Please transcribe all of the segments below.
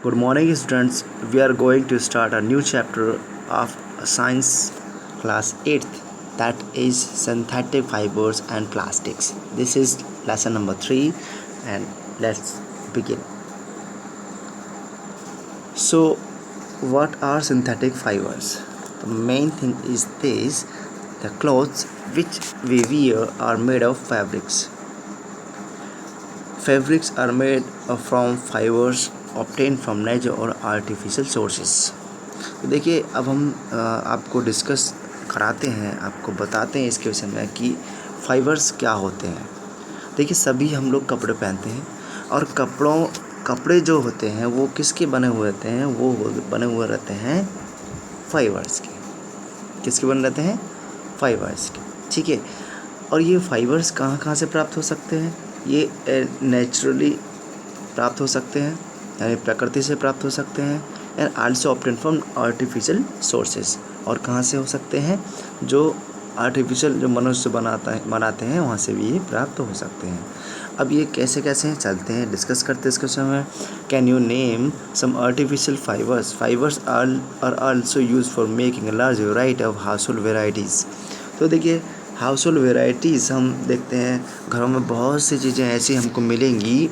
Good morning, students. We are going to start a new chapter of science class 8th, that is synthetic fibers and plastics. This is lesson number 3 and let's begin. So, what are synthetic fibers? The main thing is this: the clothes which we wear are made of fabrics. Fabrics are made from fibers obtained from natural और artificial sources. तो देखिए, अब हम आपको discuss कराते हैं, आपको बताते हैं इसके विषय में कि फाइबर्स क्या होते हैं। देखिए, सभी हम लोग कपड़े पहनते हैं और कपड़े जो होते हैं वो किसके बने हुए रहते हैं? वो बने हुए रहते हैं फाइबर्स के। किसके बने रहते हैं? फाइबर्स के, ठीक है। और ये फाइबर्स कहाँ कहाँ से प्राप्त हो सकते हैं? ये नेचुरली प्राप्त हो सकते हैं, यानी प्रकृति से प्राप्त हो सकते हैं, and also obtain from artificial sources. और कहाँ से हो सकते हैं? जो आर्टिफिशियल जो मनुष्य बनाते हैं वहाँ से भी ये प्राप्त हो सकते हैं। अब ये कैसे कैसे हैं, चलते हैं डिस्कस करते हैं इसके समय। Can you name some artificial fibres? Fibres are also use for making a large variety of household varieties. तो देखिए, हाउस होल्ड वेराइटीज़ हम देखते हैं घरों में बहुत सी चीज़ें ऐसी हमको मिलेंगी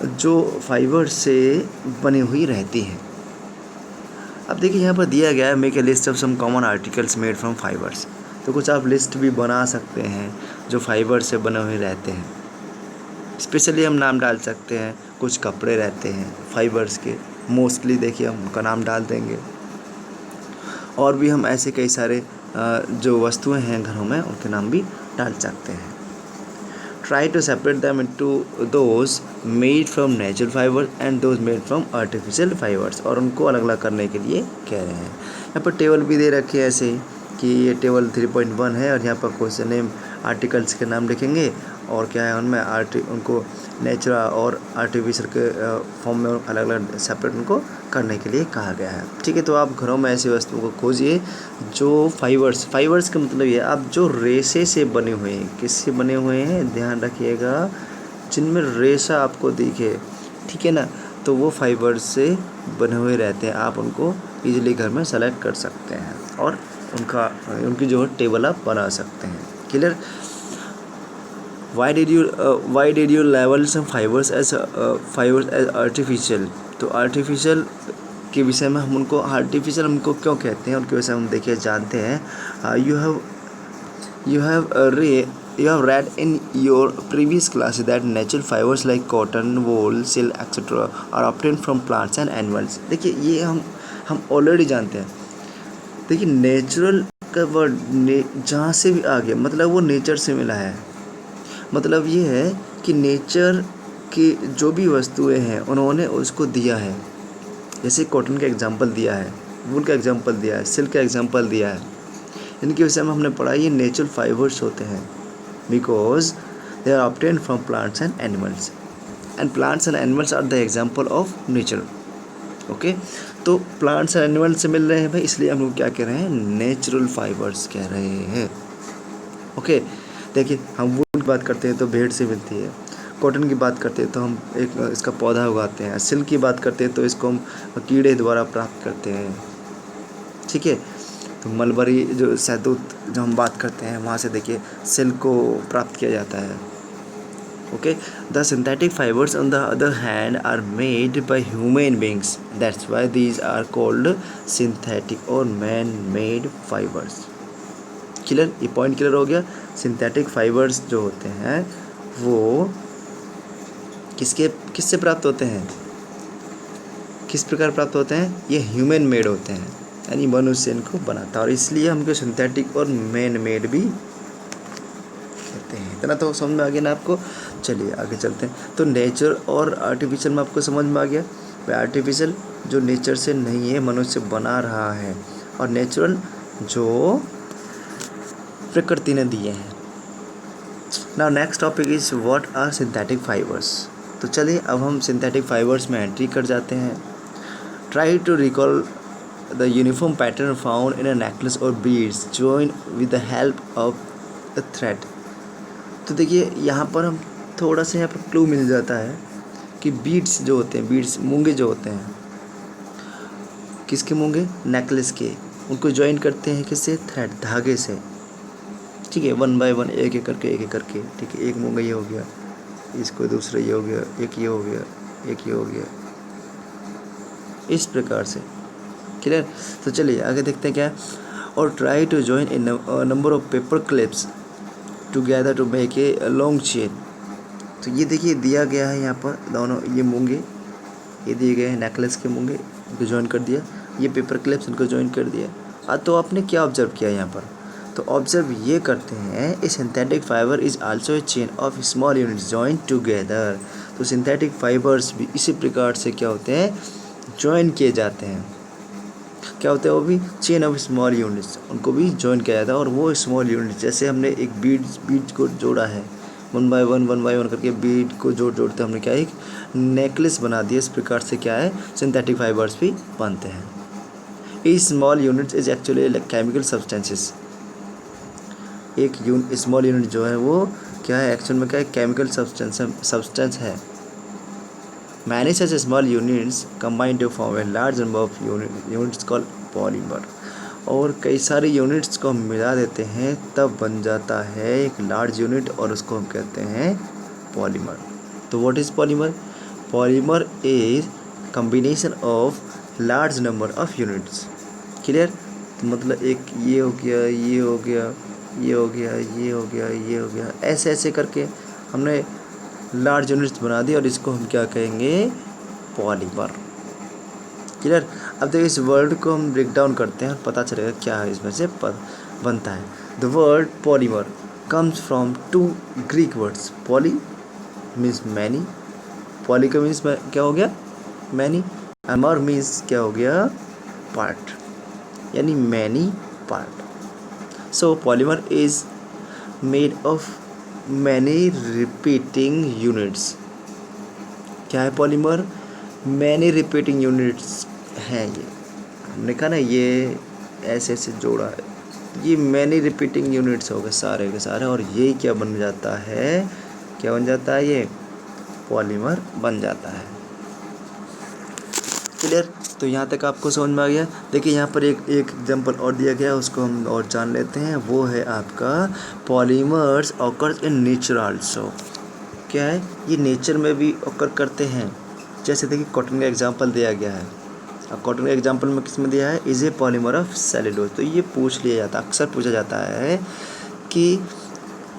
जो फाइबर से बनी हुई रहती हैं। अब देखिए, यहाँ पर दिया गया है make a list of some common articles made from fibres. तो कुछ आप लिस्ट भी बना सकते हैं जो फाइबर से बने हुए रहते हैं। स्पेशली हम नाम डाल सकते हैं, कुछ कपड़े रहते हैं फाइबर्स के, मोस्टली देखिए हम उनका नाम डाल देंगे। और भी हम ऐसे कई सारे जो वस्तुएं हैं घरों में उनके नाम भी डाल सकते हैं। Try to separate them into those made from natural fibre and those made from artificial fibres. और उनको अलग अलग करने के लिए कह रहे हैं। यहाँ पर टेबल भी दे रखे हैं ऐसे कि ये टेबल 3.1 है और यहाँ पर क्वेश्चन नेम आर्टिकल्स के नाम लिखेंगे और क्या है उनमें उनको नेचुरल और आर्टिफिशियल के फॉर्म में अलग अलग सेपरेट उनको करने के लिए कहा गया है, ठीक है। तो आप घरों में ऐसी वस्तुओं को खोजिए जो फाइबर्स का मतलब ये आप जो रेशे से बने हुए हैं। किससे बने हुए हैं? ध्यान रखिएगा, जिनमें रेशा आपको दिखे, ठीक है ना, तो वो फाइबर्स से बने हुए रहते हैं। आप उनको इजीली घर में सेलेक्ट कर सकते हैं और उनकी जो टेबल आप बना सकते हैं। Clear? Why did you label some fibers as artificial? तो artificial के विषय में हम उनको artificial हमको क्यों कहते हैं उनके विषय में हम देखिए जानते हैं। You have read in your previous class that natural fibers like cotton, wool, silk, etc. are obtained from plants and animals. देखिए, ये हम ऑलरेडी जानते हैं। देखिए, नेचुरल का वर्ड जहाँ से भी आ गया मतलब वो नेचर से मिला है। मतलब ये है कि नेचर की जो भी वस्तुएं हैं उन्होंने उसको दिया है। जैसे कॉटन का एग्जांपल दिया है, वूल का एग्जांपल दिया है, सिल्क का एग्जांपल दिया है। इनके विषय में हमने पढ़ा ये नेचुरल फाइबर्स होते हैं because they are obtained from plants and animals and plants and animals are the example of nature. Okay, तो प्लांट्स एंड एनिमल्स से मिल रहे हैं भाई, इसलिए हम लोग क्या कह रहे हैं? नेचुरल फाइबर्स कह रहे हैं। ओके, देखिए, हम वूल की बात करते हैं तो भेड़ से मिलती है। कॉटन की बात करते हैं तो हम एक इसका पौधा उगाते हैं। सिल्क की बात करते हैं तो इसको हम कीड़े द्वारा प्राप्त करते हैं, ठीक है। तो मलबरी जो शहतूत जो हम बात करते हैं वहाँ से देखिए सिल्क को प्राप्त किया जाता है। Okay, the synthetic fibres on the other hand are made by human beings, that's why these are called synthetic और मैन मेड फाइबर्स। क्लियर? ये पॉइंट क्लियर हो गया। सिंथेटिक फाइबर्स जो होते हैं वो किससे प्राप्त होते हैं? किस प्रकार प्राप्त होते हैं? ये ह्यूमन मेड होते हैं, यानी मनुष्य इनको बनाता है और इसलिए हमको सिंथेटिक और मैन मेड भी कहते हैं। इतना तो समझ में आ गया ना आपको? चलिए आगे चलते हैं। तो नेचर और आर्टिफिशियल में आपको समझ में आ गया। आर्टिफिशियल जो नेचर से नहीं है, मनुष्य बना रहा है, और नेचुरल जो प्रकृति ने दिए हैं। Now next topic is what are synthetic fibres. तो चलिए अब हम सिंथेटिक फाइबर्स में एंट्री कर जाते हैं। Try to recall the uniform pattern found in a necklace और beads join with the help of a thread. तो देखिए, यहाँ पर हम थोड़ा सा यहाँ पर क्लू मिल जाता है कि बीड्स जो होते हैं, बीड्स मूंगे जो होते हैं, किसके मूंगे? नेकलेस के। उनको ज्वाइन करते हैं किससे? थ्रेड, धागे से। ठीक है, 1 बाय 1 एक एक करके, एक एक करके। ठीक है, एक मूंगा ये हो गया, इसको दूसरा ये हो गया, एक ये हो गया, एक ये हो गया, इस प्रकार से। क्लियर? तो चलिए आगे देखते हैं क्या है। और try to join a number of paper clips together to make a long chain. तो ये देखिए दिया गया है यहाँ पर, दोनों ये मूंगे ये दिए गए हैं, नेकलेस के मूंगे, इनको ज्वाइन कर दिया। ये पेपर क्लिप्स, इनको ज्वाइन कर दिया। तो आपने क्या ऑब्जर्व किया यहाँ पर? तो ऑब्जर्व ये करते हैं, a synthetic fibre is also a chain of small units join together. तो सिंथेटिक फाइबर्स भी इसी प्रकार से क्या होते हैं? ज्वाइन किए जाते हैं। क्या होता है? वो भी चेन ऑफ स्मॉल यूनिट्स, उनको भी ज्वाइन किया जाता है। और वो स्मॉल यूनिट्स, जैसे हमने एक बीड को जोड़ा है, 1 बाय 1 करके बीड को जोड़ते हमने क्या एक नेकलेस बना दिया। इस प्रकार से क्या है? सिंथेटिक फाइबर्स भी बनते हैं। A small units is actually chemical substances. एक स्मॉल यूनिट जो है वो क्या है? एक्चुअल में क्या है? केमिकल सब्सटेंस है। Many such small units combine to form a large number of units called polymer। और कई सारे यूनिट्स को हम मिला देते हैं तब बन जाता है एक लार्ज यूनिट, और उसको हम कहते हैं पॉलीमर। तो what is polymer? Polymer is combination of large number of units. Clear? तो मतलब एक ये हो गया, ये हो गया, ये हो गया, ये हो गया, ये हो गया, ऐसे ऐसे करके हमने लार्ज यूनिट्स बना दी, और इसको हम क्या कहेंगे? पॉलीमर। क्लियर? अब देखिए इस वर्ड को हम ब्रेक डाउन करते हैं, पता चलेगा क्या है इसमें से बनता है। The word polymer comes from 2 Greek words. Poly means many, poly का मीन्स क्या हो गया? मैनी। मर मीन्स क्या हो गया? पार्ट, यानी many part. So polymer is made of many repeating units. क्या है पॉलीमर? मैनी रिपीटिंग यूनिट्स हैं। ये हमने कहा ना, ये ऐसे ऐसे जोड़ा है, ये मैनी रिपीटिंग यूनिट्स हो गए सारे के सारे, और ये क्या बन जाता है? क्या बन जाता है? ये पॉलीमर बन जाता है। क्लियर? तो यहाँ तक आपको समझ में आ गया। देखिए यहाँ पर एक एग्जांपल और दिया गया है, उसको हम और जान लेते हैं। वो है आपका polymers occurs in nature also. क्या है? ये नेचर में भी ऑकर करते हैं। जैसे देखिए कॉटन का एग्जांपल दिया गया है। अब कॉटन का एग्जांपल में किस में दिया है? Is a polymer of cellulose. तो ये पूछ लिया जाता है, अक्सर पूछा जाता है कि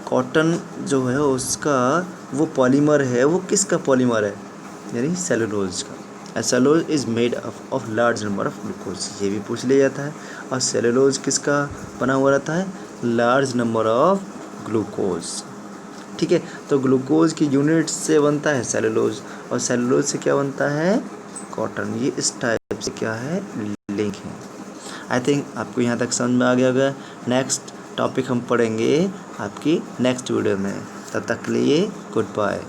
कॉटन जो है उसका वो पॉलीमर है, वो किसका पॉलीमर है? यानी सेलुलोज का। Cellulose is made of large number of glucose, ये भी पूछ लिया जाता है। और सेलुलोज किसका बना हुआ रहता है? Large number of glucose. ठीक है, तो ग्लूकोज की यूनिट से बनता है सेलुलोज, और सेलुलोज से क्या बनता है? कॉटन। ये इस टाइप से क्या है? लिंक है। आई थिंक आपको यहाँ तक समझ में आ गया होगा। नेक्स्ट टॉपिक हम पढ़ेंगे आपकी नेक्स्ट वीडियो में। तब तक के लिए गुड बाय।